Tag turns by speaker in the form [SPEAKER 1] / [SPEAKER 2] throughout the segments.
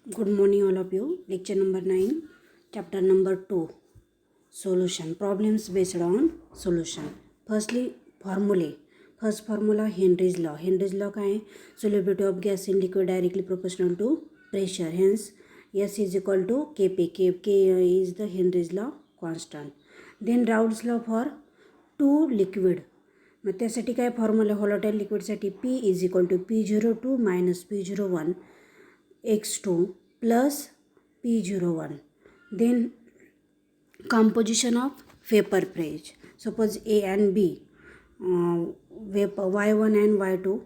[SPEAKER 1] Good morning, all of you. Lecture number 9, chapter number 2, solution. Problems based on solution. Firstly, formulae. First formula, Henry's law. Henry's law काय आहे? Solubility of gas in liquid directly proportional to pressure. Hence, S is equal to Kp. K is the Henry's law constant. Then Raoult's law for two liquid. मग त्यासाठी काय formula volatile लिक्विडसाठी P is equal to P02 minus P01 x2 plus P01. Then composition of vapor phase. Suppose A and B, vapor Y1 and Y2.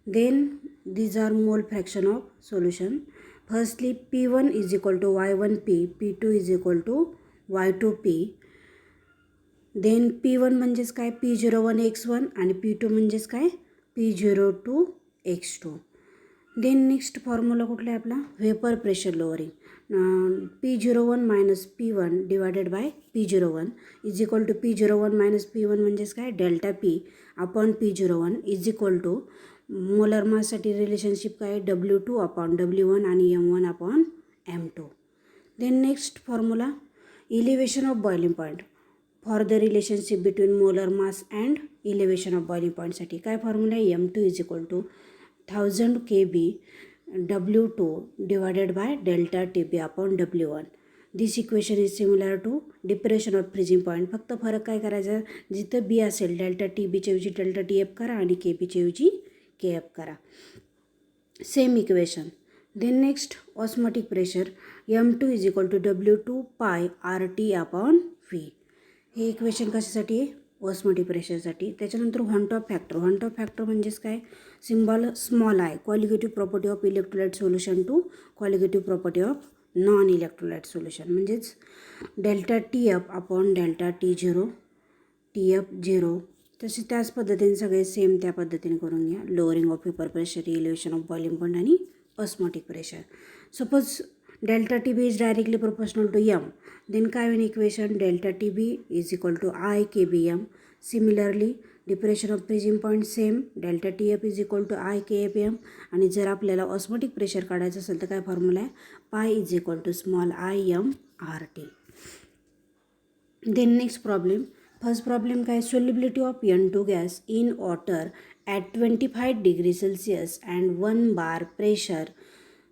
[SPEAKER 1] Then these are mole fraction of solution. Firstly, P1 is equal to Y1P, P2 is equal to Y2P. Then P1 म्हणजेच काय P01 x1 आणि P2 म्हणजेच काय P02 x2. Then next formula कुठला आहे आपला vapour pressure lowering P01 minus P1 divided by P01 is equal to P01 minus P1 म्हणजेच काय delta P upon P01 is equal to molar माससाठी relationship काय W2 अपॉन W1 आणि M1 upon M2. Then next formula elevation of boiling point for the relationship between molar mass and elevation of boiling पॉईंटसाठी काय formula आहे M2 is equal to 1000 kb W2 divided by delta TB upon W1. This equation is similar to depression of freezing point. फक्त फरक काय करायचा जिथं B असेल delta TB च्या ऐवजी डेल्टा TF करा आणि KP च्या ऐवजी KF करा. Same equation. Then next osmotic pressure M2 is equal to W2 pi RT upon V. हे इक्वेशन कशासाठी ऑस्मोटिक प्रेशरसाठी. त्याच्यानंतर व्हॉन्टॉप फॅक्टर म्हणजेच काय symbol small i colligative property of electrolyte solution to colligative property of non electrolyte solution म्हणजेच delta TF upon delta T0 TF0. तसे त्याच पद्धतीने सगळे सेम त्या पद्धतीने करून घ्या. Lowering of vapour pressure elevation of boiling point आणि osmotic pressure. Suppose delta TB is directly proportional to M. Then काय होईल equation delta TB is equal to I KBM. Similarly, depression of freezing point same delta TF is equal to I KFM. आणि जर आपल्याला osmotic pressure काढायचं असेल तर काय formula आहे pi is equal to small IM RT. Then next problem. First problem काय solubility of N2 gas in water at 25 degree Celsius and 1 bar pressure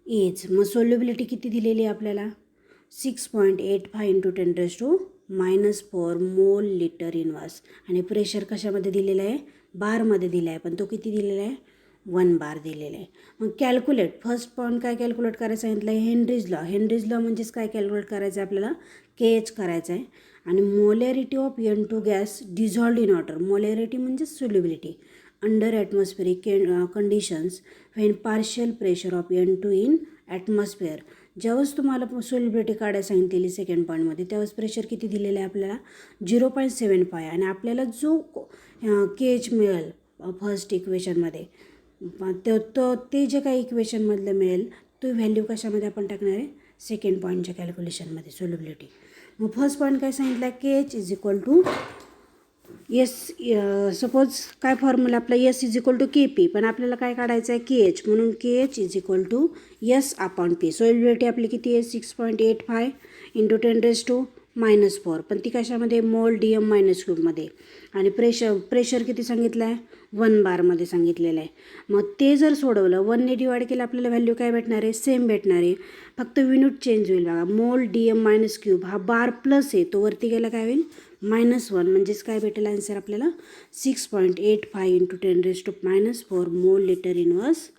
[SPEAKER 1] is. मग सोल्युबिलिटी किती दिलेली आहे आपल्याला 6.85 इंटू 10⁻⁻⁴ मोल लिटर इनवर्स. आणि प्रेशर कशामध्ये दिलेलं आहे बारमध्ये दिला आहे पण तो किती दिलेला आहे 1 बार दिलेला आहे. मग कॅल्क्युलेट फर्स्ट पॉईंट काय कॅल्क्युलेट करायचं सांगितलं आहे हेनरीज लॉ म्हणजेच काय कॅल्क्युलेट करायचं आहे आपल्याला KH करायचं आहे. आणि molarity of N2 gas dissolved in water. Molarity म्हणजेच solubility under atmospheric conditions when partial pressure of N2 in atmosphere. ज्यावेळेस तुम्हाला सोल्युबिलिटी काढायला सांगितलेली सेकंड पॉईंटमध्ये त्यावेळेस प्रेशर किती दिलेलं आहे आपल्याला 0.75 आणि आपल्याला जो KH मिळेल फर्स्ट इक्वेशनमध्ये ते जे काही इक्वेशनमधलं मिळेल तो व्हॅल्यू कशामध्ये आपण टाकणार आहे सेकंड पॉईंटच्या कॅल्क्युलेशनमध्ये सोल्युबिलिटी. मग फर्स्ट पॉईंट काय सांगितलं KH is equal to suppose काय फॉर्म्युला आपला S is equal to KP पण आपल्याला काय काढायचं आहे KH म्हणून KH is equal to S upon P. Solubility आपली किती आहे 6.85 इंटू 10⁻⁻⁴ पण ती कशामध्ये मोल DM-³ आणि प्रेशर किती सांगितलं आहे 1 बारमध्ये सांगितलेलं आहे. मग ते जर सोडवलं 1ने डिवाइड केलं आपल्याला व्हॅल्यू काय भेटणार आहे सेम भेटणार आहे फक्त युनिट चेंज होईल बघा. मोल DM-³ हा बार प्लस आहे तो वरती गेला काय होईल -1 म्हणजेच काय भेटेल आन्सर आपल्याला 6.85 इंटू 10⁻⁻⁴ मोल लिटर इनवर्स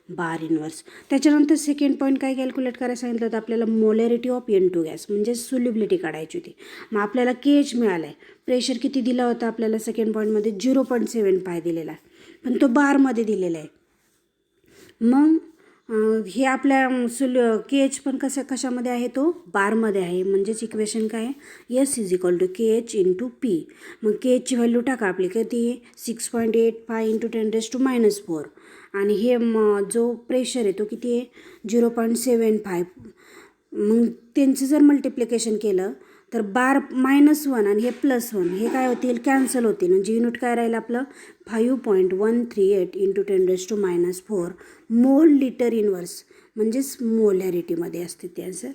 [SPEAKER 1] बार इनवर्स. त्याच्यानंतर सेकंड पॉईंट काय कॅल्क्युलेट करायला सांगितलं होतं आपल्याला मोलॅरिटी ऑफ N2 गॅस म्हणजे सोल्युबिलिटी काढायची होती. मग आपल्याला KH मिळाला आहे. प्रेशर किती दिला होता आपल्याला सेकंड पॉईंटमध्ये 0.75 दिलेला आहे पण तो बारमध्ये दिलेला आहे. मग हे आपल्या KH पण कशामध्ये आहे तो बारमध्ये आहे म्हणजेच इक्वेशन काय आहे S is equal to KH into P. मग KHची व्हॅल्यू टाका आपली किती 6.85 इंटू 10⁻⁴ आणि हे जो प्रेशर आहे तो किती आहे 0.75. मग त्यांचं जर मल्टिप्लिकेशन केलं तर बार -1 आणि हे +1 हे काय होतील कॅन्सल होतील म्हणजे युनिट काय राहील आपलं 5.138 इंटू 10⁻⁴ मोल लिटर इनवर्स म्हणजेच मोलॅरिटीमध्ये असते ते आन्सर.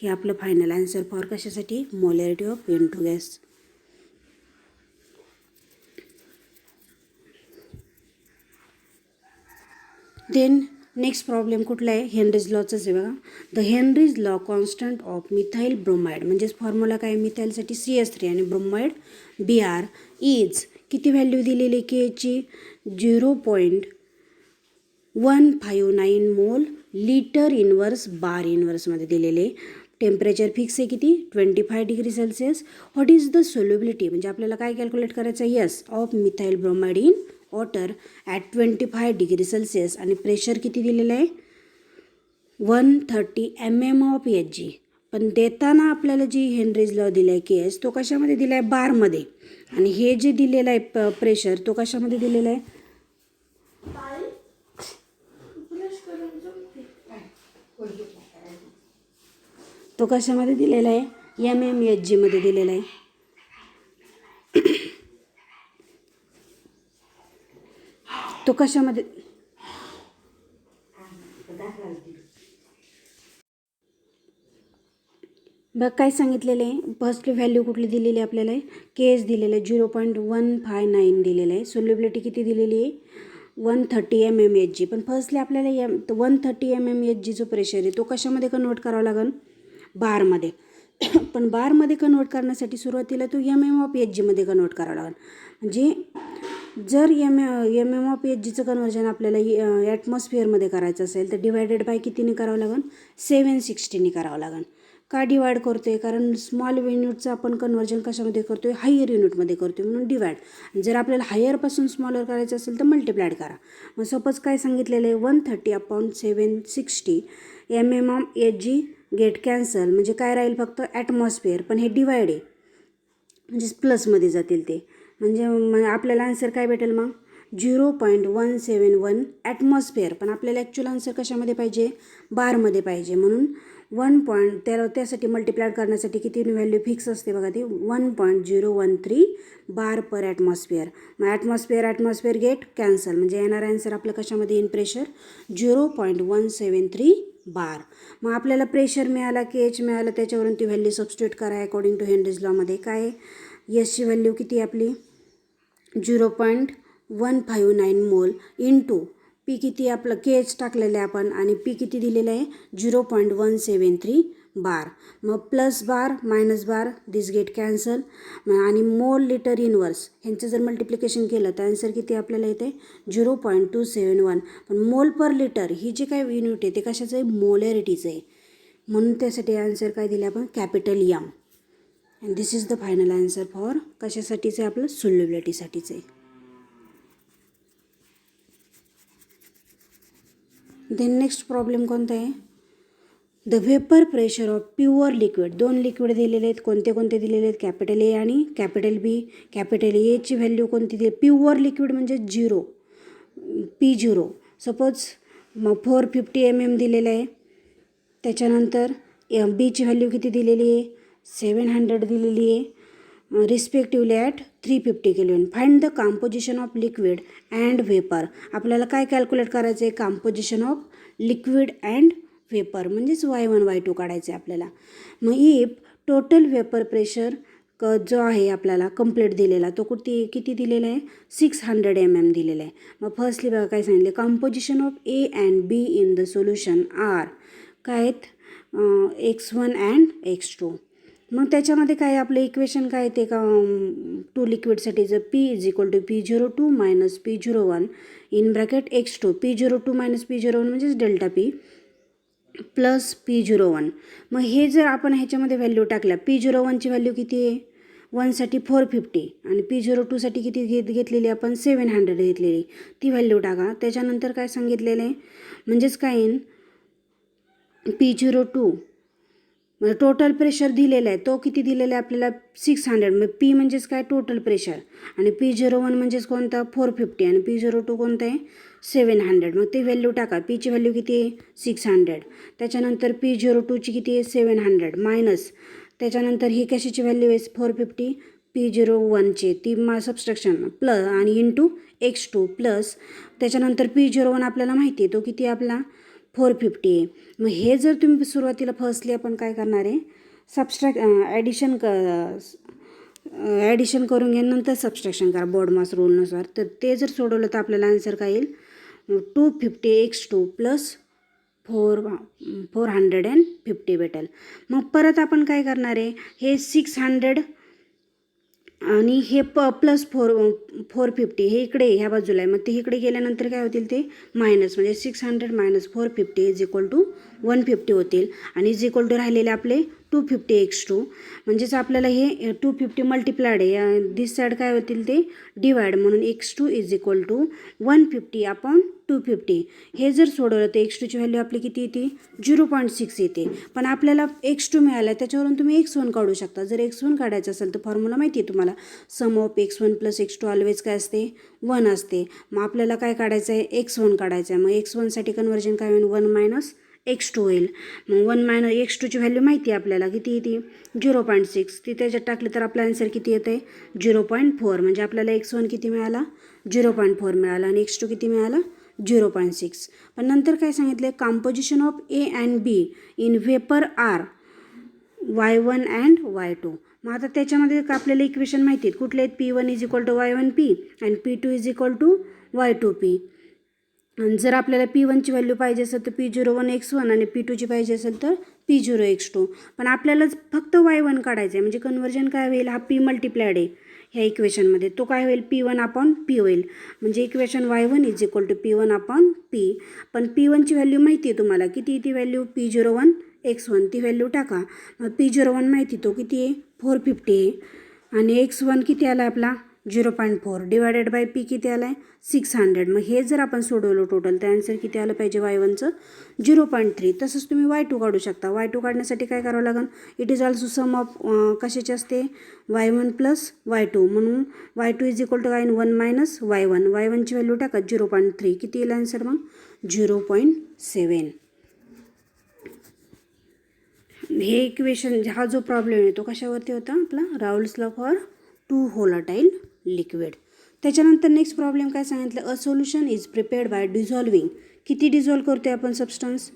[SPEAKER 1] हे आपलं फायनल आन्सर फॉर कशासाठी, molarity of N2 gas. Then next problem कुठला आहे, हेनरीज लॉचाच आहे बघा. The Henry's law constant of methyl bromide, म्हणजेच फॉर्म्युला काय, मिथाईलसाठी CS3 आणि ब्रोमाइड Br इज, किती व्हॅल्यू दिलेली केची, 0.159 मोल लिटर इनवर्स बार इनवर्समध्ये दिलेले. टेम्परेचर फिक्स आहे किती, 25 degree Celsius. What is the solubility, म्हणजे आपल्याला काय कॅल्क्युलेट करायचं आहे, yes, of methyl bromide in water at 25 degree Celsius. आणि प्रेशर किती दिलेलं आहे, 130 mm ऑफ Hg. पण देताना आपल्याला जी हेनरीज लॉ दिला आहे केस, तो कशामध्ये दिला आहे, बारमध्ये. आणि हे जे दिलेलं आहे प्रेशर, तो कशामध्ये दिलेला आहे, तो कशामध्ये दिलेला आहे, mmHg मध्ये दिलेला आहे. तो कशामध्ये, बघ काय सांगितलेलं आहे, फर्स्टली व्हॅल्यू कुठली दिलेली आहे आपल्याला, केस दिलेलं आहे 0.159 दिलेलं आहे. सोल्युबिलिटी किती दिलेली आहे, 130 mmHg. पण फर्स्टली आपल्याला 130 mmHg जो प्रेशर आहे तो कशामध्ये कन्वर्ट करावा लागेल, बारमध्ये. पण बारमध्ये कन्वर्ट करण्यासाठी सुरुवातीला तो MM/Hg मध्ये कन्वर्ट करावा लागेल. म्हणजे जर MM/Hgचं कन्वर्जन आपल्याला ॲटमॉस्फिअरमध्ये करायचं असेल तर डिवायडेड बाय कितीने करावं लागेल, 760ने करावं लागेल. का डिवाइड करतो आहे, कारण स्मॉल युनिटचं आपण कन्वर्जन कशामध्ये करतो आहे, हायर युनिटमध्ये करतो आहे, म्हणून डिवाइड. जर आपल्याला हायरपासून स्मॉलर करायचं असेल तर मल्टिप्लाइड करा. मग सपोज काय सांगितलेलं आहे, 130/760 MM/Hg गेट कॅन्सल, म्हणजे काय राहील फक्त ॲटमॉस्फिअर. पण हे डिवाइड आहे म्हणजे प्लसमध्ये जातील ते, म्हणजे आपल्याला आन्सर काय भेटेल मग, 0.171 ॲटमॉस्फिअर. पण आपल्याला ॲक्च्युअल आन्सर कशामध्ये पाहिजे, बारमध्ये पाहिजे. म्हणून त्यासाठी मल्टिप्लाय करण्यासाठी किती व्हॅल्यू फिक्स असते बघा, ती 1.013 बार पर ॲटमॉस्फिअर. मग ॲटमॉस्फिअर गेट कॅन्सल, म्हणजे येणारा आन्सर आपलं कशामध्ये येईल, प्रेशर 0.173 बार. मग आपल्याला प्रेशर मिळाला, KH मिळालं, त्याच्यावरून ती व्हॅल्यू सबस्टिट्यूट करा अकॉर्डिंग टू हेनरीज लॉमध्ये. काय यसची व्हॅल्यू किती आपली, 0.159 मोल इंटू पी किती आपलं, KH टाकलेलं आहे आपण, आणि पी किती दिलेलं आहे, 0.173 बार. मग प्लस बार मायनस बार दिस गेट कॅन्सल, आणि मोल लिटर इनवर्स ह्यांचं जर मल्टिप्लिकेशन केलं तर आन्सर किती आपल्याला येते, 0.271. पण मोल पर लिटर ही जे काय युनिट आहे ते कशाचं आहे, मोलॅरिटीचं आहे. म्हणून त्यासाठी आन्सर काय दिलं आपण, capital M. And this is the final answer for कशासाठीचं आहे, आपलं सोल्युबिलिटीसाठीचं आहे. देन नेक्स्ट प्रॉब्लेम कोणता आहे, the vapour pressure of pure liquid. दोन लिक्विड दिलेले आहेत, कोणते कोणते दिलेले आहेत, कॅपिटल A आणि कॅपिटल B. कॅपिटल Aची व्हॅल्यू कोणती दिली, प्युअर लिक्विड म्हणजे 0 P0. सपोज मग 450 mm दिलेलं आहे. त्याच्यानंतर Bची व्हॅल्यू किती दिलेली आहे, 700 दिलेली आहे, respectively at 350 kelvin. Find the composition of liquid and vapour. आपल्याला काय कॅल्क्युलेट करायचं आहे, composition of liquid and vapour, म्हणजेच Y1 Y2 काढायचं आहे आपल्याला. मग इफ टोटल व्हेपर प्रेशर जो आहे आपल्याला कंप्लीट दिलेला, तो किती दिलेला आहे, 600 mm दिलेला आहे. मग फर्स्टली बघा काय सांगितले, composition of A and B in the solution are काय आहेत, X1 अँड X2. मग त्याच्यामध्ये काय आपलं इक्वेशन काय ते का, टू लिक्विडसाठीचं P = P02 - P01 in bracket X2. P02 - P01 म्हणजेच डेल्टा P प्लस P01. मग हे जर आपण ह्याच्यामध्ये व्हॅल्यू टाकल्या, P01ची व्हॅल्यू किती आहे, 1साठी 450 आणि P02साठी किती घेतलेली आपण, 700 घेतलेली, ती व्हॅल्यू टाका. त्याच्यानंतर काय सांगितलेलं आहे, म्हणजेच काय येईल, P02 म्हणजे टोटल प्रेशर दिलेला आहे, तो किती दिलेला आहे आपल्याला, 600. मग P म्हणजेच काय, टोटल प्रेशर, आणि P01 म्हणजेच कोणता, 450, आणि P02 कोणता आहे, 700. मग ते व्हॅल्यू टाका. Pची व्हॅल्यू किती आहे, 600. त्याच्यानंतर P02ची किती आहे, 700 मायनस, त्याच्यानंतर ही कशाची व्हॅल्यू आहे, 450, P01ची ती सबस्ट्रॅक्शन प्लस आणि इंटू X2 प्लस, त्याच्यानंतर P01 आपल्याला माहिती आहे तो किती आपला 450 आहे. मग हे जर तुम्ही सुरुवातीला फर्स्टली आपण काय करणार आहे, ॲडिशन करून घ्या, नंतर सबस्ट्रॅक्शन करा बोर्ड मास रूलनुसार. तर ते जर सोडवलं तर आपल्याला आन्सर काय येईल, 250x2 प्लस 450 भेटेल. मग परत आपण काय करणार आहे, हे 600 आणि हे प्लस 450 हे इकडे ह्या बाजूला आहे. मग ते इकडे गेल्यानंतर काय होतील, ते मायनस, म्हणजे 600 मायनस 450 इज इक्वल टू 150 होतील. आणि इज इक्वल टू राहिलेले आपले 250x2. म्हणजेच आपल्याला हे 250 मल्टिप्लायड आहे, दिस साईड काय होतील ते डिवाइड, म्हणून x2 is equal to 150 upon 250. हे जर सोडवलं तर x2ची व्हॅल्यू आपली किती येते, 0.6 येते. पण आपल्याला x2 मिळाला, त्याच्यावरून तुम्ही x1 काढू शकता. जर x1 काढायचं असेल तर फॉर्म्युला माहिती आहे तुम्हाला, सम of x1 plus x2 always काय असते, 1 असते. मग आपल्याला काय काढायचं आहे, x1 काढायचं आहे. मग x1साठी कन्वर्जन काय होईल, 1 मायनस x2 होईल. मग 1 मायनस x2ची व्हॅल्यू माहिती आहे आपल्याला किती येते, 0.6. ती त्याच्यात टाकली तर आपला आन्सर किती येतं आहे, 0.4. म्हणजे आपल्याला x1 किती मिळाला, 0.4 मिळाला, आणि x2 किती मिळाला, 0.6. पण नंतर काय सांगितले, composition of A and B in vapour are y1 and y2. मग आता त्याच्यामध्ये आपल्याला इक्वेशन माहिती आहेत कुठले आहेत, P1 is equal to y1p and P2 is equal to y2p. आणि जर आपल्याला P1ची व्हॅल्यू पाहिजे असेल तर P01x1 आणि P2ची पाहिजे असेल तर P0x2. पण आपल्याला फक्त y1 काढायचं आहे, म्हणजे कन्वर्जन काय होईल, हा P मल्टिप्लायड आहे ह्या इक्वेशनमध्ये, तो काय होईल, P1 अपॉन P होईल. म्हणजे equation y1 is equal to P1 upon P. पण P1ची व्हॅल्यू माहिती आहे तुम्हाला किती, ती व्हॅल्यू P01x1, ती व्हॅल्यू टाका. मग P01 माहिती तो किती आहे, 450 आहे. आणि x1 किती आला आपला, 0.4 डिवायडेड बाय P किती आला आहे, 600. मग हे जर आपण सोडवलं टोटल तर आन्सर किती आलं पाहिजे, y1चं 0.3. तसंच तुम्ही y2 काढू शकता. y2 काढण्यासाठी काय करावं लागेल, it is also sum of कशाचे असते, y1 प्लस y2. म्हणून y2 इज इक्वल टू काय, 1 मायनस y1. y1ची व्हॅल्यू टाका 0.3, किती येईल आन्सर मग, 0.7. हे इक्वेशन, हा जो प्रॉब्लेम आहे तो कशावरती होता आपला, Raoult's law for 2 volatile liquid. त्याच्यानंतर नेक्स्ट प्रॉब्लेम काय सांगितलं, a solution is prepared by dissolving. किती डिझॉल्व करतो आपण substance,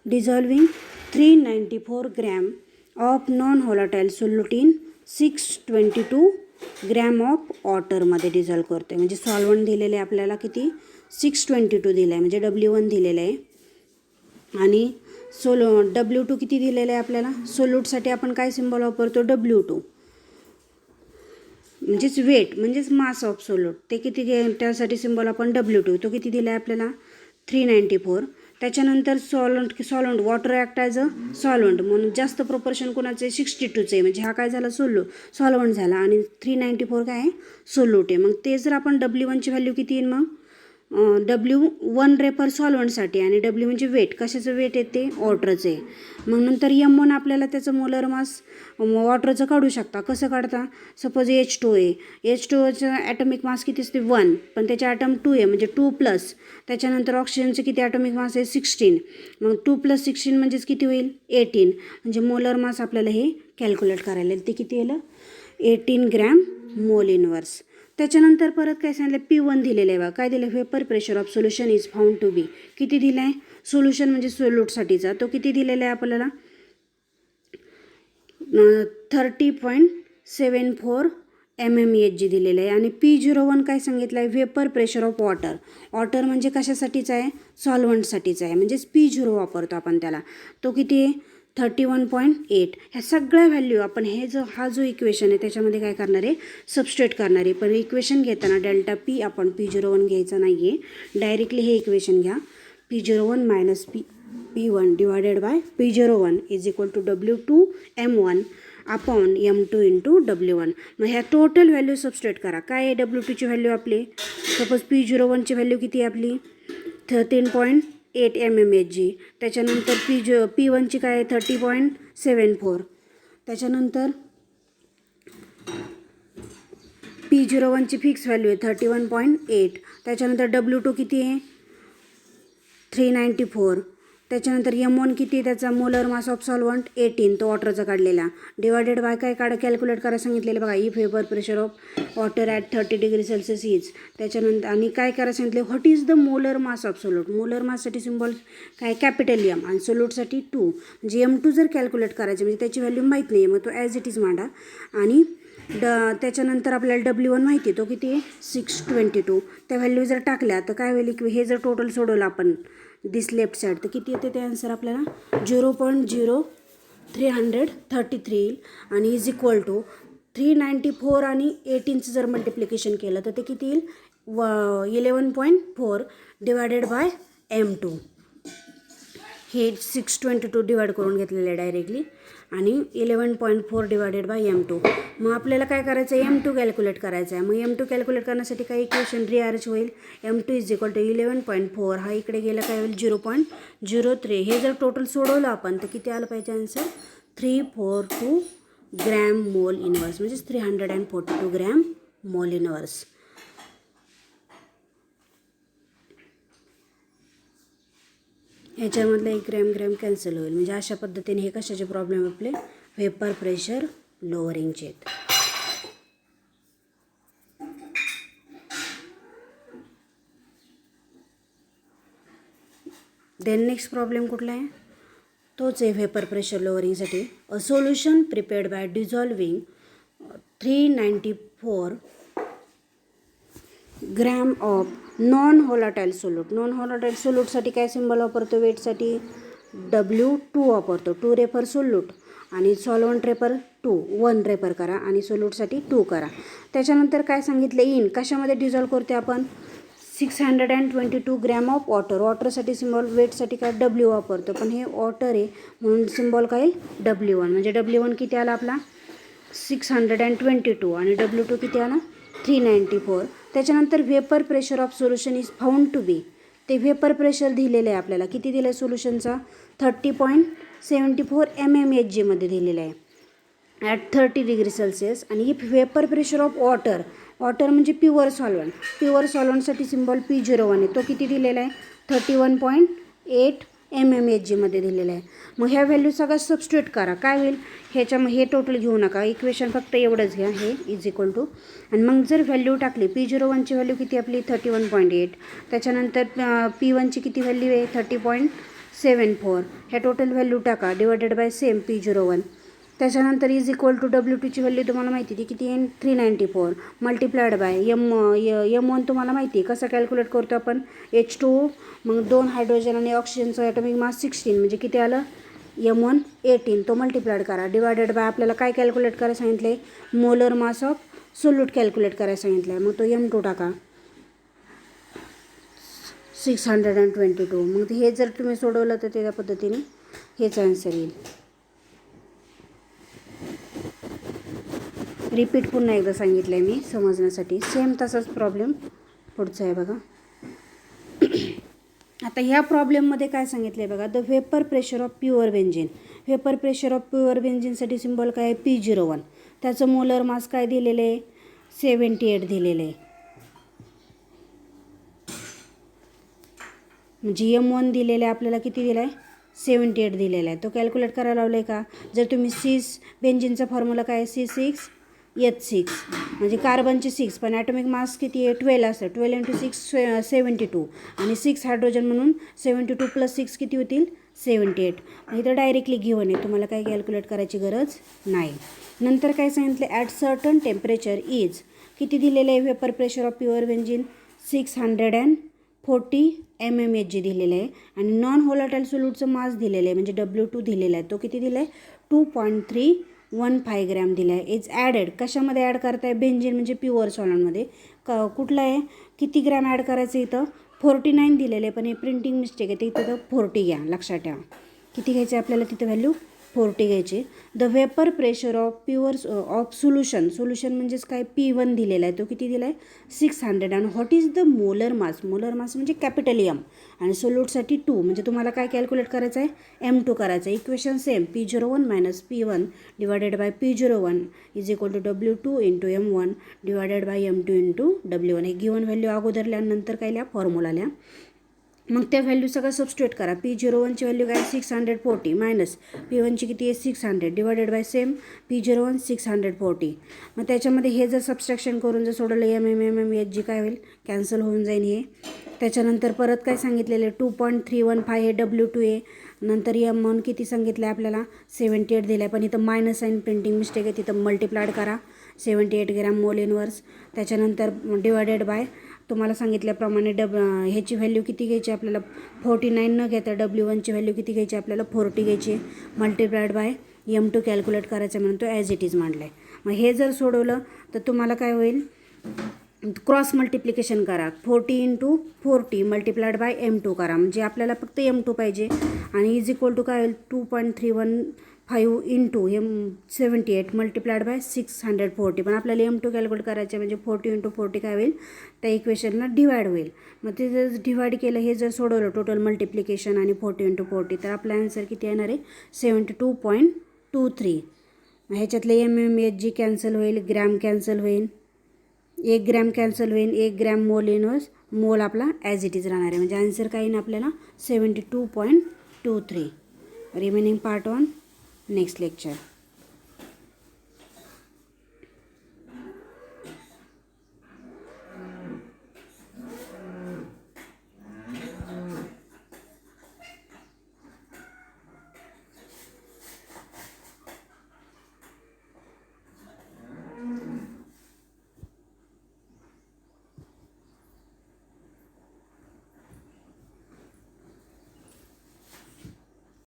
[SPEAKER 1] dissolving 394 gram of non volatile solute in 622 gram of वॉटरमध्ये डिझॉल्व करतो आहे. म्हणजे सॉल्वंट दिलेले आहे आपल्याला किती, 622 दिलं आहे, म्हणजे W1 दिलेलं आहे. आणि W2 किती दिलेलं आहे आपल्याला, सोल्यूटसाठी आपण काय सिम्बॉल वापरतो, W2, म्हणजेच वेट, म्हणजेच मास ऑफ सोल्यूट, ते किती त्यासाठी सिम्बॉल आपण W2, तो किती दिला आहे आपल्याला, 394. त्याच्यानंतर solvent water act as a solvent, म्हणून जास्त प्रोपोर्शन कोणाचे 62चे आहे, म्हणजे हा काय झाला, सॉल्वंट झाला. आणि 394 काय आहे, सोल्यूट आहे. मग ते जर आपण W1ची व्हॅल्यू किती येईल, मग W1 रेफर सॉल्वंटसाठी, आणि W म्हणजे वेट, कशाचं वेट येते, वॉटरचं आहे. मग नंतर M1 आपल्याला त्याचं मोलर मास वॉटरचं काढू शकता. कसं काढता, सपोज H2 आहे, H2चं ॲटॉमिक मास किती असते, 1, पण त्याचे ॲटम 2 आहे, म्हणजे 2 प्लस. त्याच्यानंतर ऑक्सिजनचं किती ॲटॉमिक मास आहे, 16. मग 2 + 16 म्हणजेच किती होईल, 18. म्हणजे मोलर मास आपल्याला हे कॅल्क्युलेट करायला येईल, ते किती येईल, 18 ग्रॅम मोल इनवर्स. त्याच्यानंतर परत काय सांगितलं, P1 दिलेलं आहे बा, काय दिलं, vapour pressure of solution is found to be. किती दिलं आहे, सोल्युशन म्हणजे सोल्यूटसाठीचा, तो किती दिलेला आहे आपल्याला, 30.74 mmHg दिलेलं आहे. आणि P01 काय सांगितलं आहे, वेपर प्रेशर ऑफ वॉटर म्हणजे कशासाठीचा आहे, सॉल्वंटसाठीचा आहे, म्हणजेच P0 वापरतो आपण त्याला, तो किती आहे, 31.8. ह्या सगळ्या व्हॅल्यू आपण हा जो इक्वेशन आहे त्याच्यामध्ये काय करणार आहे, सबस्ट्रेट करणार आहे. पण इक्वेशन घेताना डेल्टा P आपण P01 घ्यायचं नाही आहे, डायरेक्टली हे इक्वेशन घ्या, P01 minus P1 divided by P01 is equal to W2 M1 upon M2 into W1. मग ह्या टोटल व्हॅल्यू सबस्ट्रेट करा. काय आहे W2ची व्हॅल्यू आपली, सपोज P01ची व्हॅल्यू किती आहे आपली, 13.8 mmHg. त्याच्यानंतर P1ची काय आहे, 30.74. त्याच्यानंतर P01ची फिक्स व्हॅल्यू आहे 31.8. त्याच्यानंतर W2 किती आहे, 394. त्याच्यानंतर M1 किती त्याचा मोलर मास ऑफ सॉल्वंट 18 तो वॉटरचा काढलेला डिवायडेड बाय काय कॅल्क्युलेट करायला सांगितलेलं बघा if vapour pressure of water at 30 degree Celsius is त्याच्यानंतर आणि काय करायला सांगितले what is the molar mass of solute molar माससाठी सिम्बॉल काय कॅपिटल M आणि सोल्यूटसाठी 2 म्हणजे M2 जर कॅल्क्युलेट करायचं म्हणजे त्याची व्हॅल्यू माहीत नाही मग तो ॲज इट इज मांडा आणि त्याच्यानंतर आपल्याला W1 माहिती आहे तो किती आहे 622 त्या व्हॅल्यू जर टाकल्या तर काय होईल की हे जर टोटल सोडवलं आपण दिस लेफ्ट साईड तर किती येते ते आन्सर आपल्याला 0.0333 येईल आणि इज इक्वल टू 394 आणि 18चं जर मल्टिप्लिकेशन केलं तर ते किती येईल 11.4 डिवायडेड बाय M2 हे 622 डिवाइड करून घेतलेलं आहे डायरेक्टली आणि 11.4 डिवायडेड बाय M2 मग आपल्याला काय करायचं आहे M2 कॅल्क्युलेट करायचं आहे मग M2 कॅल्क्युलेट करण्यासाठी काय इक्वेशन रिअरेंज होईल M2 इज इक्वल टू 11.4 हा इकडे गेला काय होईल 0.03 हे जर टोटल सोडवलं आपण तर किती आलं पाहिजे आन्सर 342 ग्रॅम मोल इनवर्स म्हणजेच 342 gram mole inverse ह्याच्यामधलं 1 gram cancel होईल म्हणजे अशा पद्धतीने हे कशाचे प्रॉब्लेम आपले वेपर प्रेशर लोअरिंगचे आहेत देन नेक्स्ट प्रॉब्लेम कुठला आहे तोच आहे वेपर प्रेशर लोअरिंगसाठी a solution prepared by dissolving 394 gram of non volatile सोल्यूटसाठी काय सिम्बॉल वापरतो वेटसाठी W2 वापरतो 2 रेफर सोल्यूट आणि सॉल्वंट रेफर 1 रेफर करा आणि सोल्यूटसाठी 2 करा त्याच्यानंतर काय सांगितलं इन कशामध्ये डिझॉल्व करते आपण 622 ग्रॅम ऑफ वॉटरसाठी सिम्बॉल वेटसाठी काय W वापरतो पण हे वॉटर आहे म्हणून सिम्बॉल काय येईल W1 म्हणजे W1 किती आला आपला 622 आणि W2 किती आला 394 त्याच्यानंतर vapour pressure of solution is found to be ते वेपर प्रेशर दिलेलं आहे आपल्याला किती दिलं आहे सोल्युशनचा 30.74 mmHg मध्ये दिलेलं आहे ॲट 30 डिग्री सेल्सिअस आणि if vapour pressure of water म्हणजे प्युअर सॉल्वंटसाठी सिम्बॉल P01 आहे तो किती दिलेला आहे 31.8 mmHg मध्ये दिलेला आहे मग ह्या व्हॅल्यू सगळं सबस्टिट्यूट करा काय होईल हे टोटल घेऊ नका इक्वेशन फक्त एवढंच घ्या हे इज इक्वल टू आणि मग जर व्हॅल्यू टाकली P01ची व्हॅल्यू किती आपली 31.8 त्याच्यानंतर P1ची किती व्हॅल्यू आहे 30.74 ह्या टोटल व्हॅल्यू टाका डिवायडेड बाय सेम P01 त्याच्यानंतर इज इक्वल टू W2ची व्हॅल्यू तुम्हाला माहिती ती किती आहे 394 मल्टिप्लाइड बाय M1 तुम्हाला माहिती आहे कसं कॅल्क्युलेट करतो आपण H2 मग 2 हायड्रोजन आणि ऑक्सिजनचं ॲटॉमिक मास 16 म्हणजे किती आलं M1 18 तो मल्टिप्लाइड करा डिवायडेड बाय आपल्याला काय कॅल्क्युलेट करायला सांगितलं आहे molar mass of solute calculate करायला सांगितलं आहे मग तो M2 टाका 622 मग हे जर तुम्ही सोडवलं तर त्या पद्धतीने हेच आन्सर येईल रिपीट पुन्हा एकदा सांगितलं आहे मी समजण्यासाठी सेम तसाच प्रॉब्लेम पुढचा आहे बघा आता ह्या प्रॉब्लेममध्ये काय सांगितलं आहे बघा the vapour pressure of pure बेंझिनसाठी सिम्बॉल काय आहे P01 त्याचं मोलर मास काय दिलेलं आहे 78 दिलेलं आहे म्हणजे M1 दिलेलं आहे आपल्याला किती दिलं आहे 78 दिलेला आहे तो कॅल्क्युलेट करायला लावलं आहे का जर तुम्ही बेंझिनचा फॉर्म्युला काय आहे C6H6 म्हणजे कार्बनचे 6 पण ॲटॉमिक मास किती आहे 12 असतं 12 × 6 72 आणि 6 हायड्रोजन म्हणून 72 + 6 किती होतील 78 इथं डायरेक्टली गिव्हन आहे तुम्हाला काही कॅल्क्युलेट करायची गरज नाही नंतर काय सांगितलं ॲट सर्टन टेम्परेचर इज किती दिलेलं आहे vapour pressure of pure benzene 640 mmHg दिलेलं आहे आणि नॉन व्होलाटाईल सोल्यूटचं मास दिलेलं आहे म्हणजे W2 दिलेला आहे तो किती दिला आहे 2.315 ग्रॅम दिला आहे इज ॲडेड कशामध्ये ॲड करताय बेंझिन म्हणजे प्युअर सॉल्वंटमध्ये कुठला आहे किती ग्रॅम ॲड करायचं इथं 49 दिलेलं आहे पण हे प्रिंटिंग मिस्टेक आहे ते इथं 40 घ्या लक्षात ठेवा किती घ्यायचे आपल्याला तिथं व्हॅल्यू 40 घ्यायचे the vapour pressure of solution म्हणजेच काय P1 दिलेला आहे तो किती दिला आहे 600 आणि व्हॉट इज द मोलर मास म्हणजे कॅपिटल M आणि सोल्यूटसाठी 2 म्हणजे तुम्हाला काय कॅल्क्युलेट करायचं आहे M2 करायचं आहे equation same P01 - P1 divided by P01 is equal to W2 × M1 divided by M2 × W1 हे गिवन व्हॅल्यू अगोदर लिहा नंतर काय लिहा फॉर्म्युला लिहा मग त्या व्हॅल्यू सगळं सबस्टिट्यूट करा. P01ची व्हॅल्यू काय 640 मायनस P1ची किती आहे 600 डिवायडेड बाय सेम P01 640. मग त्याच्यामध्ये हे जर सबस्ट्रॅक्शन करून जर सोडवलं MMMMHG काय होईल कॅन्सल होऊन जाईल हे. त्याच्यानंतर परत काय सांगितलेलं 2.315 हे W2 आहे. नंतर M म्हणून किती सांगितलं आहे आपल्याला 78 दिलं आहे, पण इथं मायनस साईन प्रिंटिंग मिस्टेक आहे, तिथं मल्टिप्लाइड करा 78 ग्रॅम मोल इनवर्स. त्याच्यानंतर डिवायडेड बाय तुम्हाला सांगितल्याप्रमाणे ह्याची व्हॅल्यू किती घ्यायची आपल्याला 49 न घेता W1ची व्हॅल्यू किती घ्यायची आपल्याला 40 घ्यायची मल्टिप्लाइड बाय M2 कॅल्क्युलेट करायचं म्हणून तो ॲज इट इज मांडला आहे. मग हे जर सोडवलं तर तुम्हाला काय होईल क्रॉस मल्टिप्लिकेशन करा 40 × 40 मल्टिप्लाइड बाय M2 करा म्हणजे आपल्याला फक्त M2 पाहिजे आणि इज इक्वल टू काय होईल 2.315 इंटू हे 78 मल्टिप्लाइड बाय 640 पण आपल्याला M2 कॅल्क्युलेट करायचं म्हणजे 40 × 40 काय होईल त्या इक्वेशनला डिवाइड होईल. मग ते जर डिवाइड केलं हे जर सोडवलं टोटल मल्टिप्लिकेशन आणि 40 × 40 तर आपला आन्सर किती येणार आहे 72.23. ह्याच्यातले MMHG कॅन्सल होईल, ग्रॅम कॅन्सल होईल, 1 ग्रॅम कॅन्सल होईल, 1 ग्रॅम मोल इनवर्स मोल आपला ॲज इट इज राहणार आहे म्हणजे आन्सर काय येईल आपल्याला 72.23. Remaining part on next lecture.